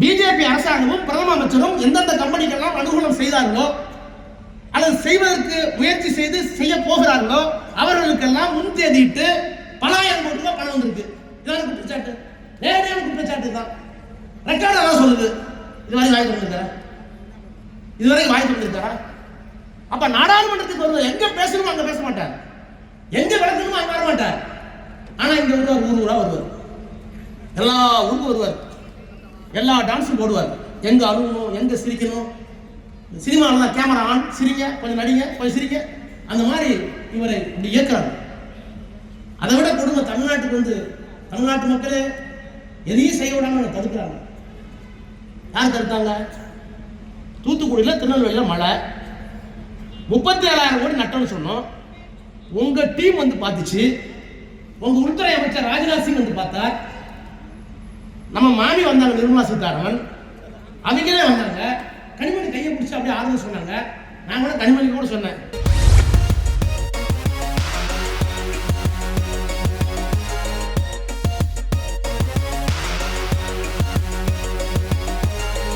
BJP அரசாங்கமும் பிரதம அமைச்சரும் எந்தெந்த கம்பெனிக்கெல்லாம் அனுகூலம் செய்தார்களோ அல்லது செய்வதற்கு முயற்சி செய்து செய்ய போகிறார்களோ அவர்களுக்கெல்லாம் முன் தேதிட்டு பல ஆயிரம் கோடி ரூபாய் பணம் வந்திருக்கு. இதான குற்றச்சாட்டு, நேரடியான குற்றச்சாட்டு தான். ரெக்கார்டு அதான் சொல்லுது. இதுவரை வாய் தந்திருக்காரா? இதுவரைக்கும் வாய் தந்திருக்காரா? அப்ப நாடாளுமன்றத்துக்கு வருவது எங்க பேசணுமோ அங்க பேச மாட்டார், எங்க விளக்கணுமோ அங்க வர மாட்டார். ஆனா இங்க வருவார், ஊர் ஊரா வருவார், எல்லா ஊருக்கும் வருவார், எல்லா டான்ஸும் போடுவார். எங்க அழுகணும், எங்க சிரிக்கணும், சினிமாவில் தான் கேமரா ஆன், சிரிங்க, கொஞ்சம் நடிங்க, கொஞ்சம் சிரிங்க, அந்த மாதிரி இவரை இப்படி இயக்குறாங்க. அதை விட கொடுமை தமிழ்நாட்டுக்கு வந்து தமிழ்நாட்டு மக்களே எதையும் செய்ய விடாம தடுக்கிறாங்க. யார் தடுத்தாங்க? தூத்துக்குடியில் திருநெல்வேலியில் மழை 37,000 கோடி நட்டம்னு சொன்னோம். உங்க டீம் வந்து பார்த்துச்சு, உங்க உள்துறை அமைச்சர் ராஜ்நாத் சிங் வந்து பார்த்தார், நம்ம மாமி வந்தாங்க நிர்மலா சீதாராமன், அவங்களே வந்தாங்க, கனிமொழி கையை பிடிச்சி அப்படியே ஆறுதல் சொன்னாங்க. நான் கூட கனிமொழி கூட சொன்னேன்,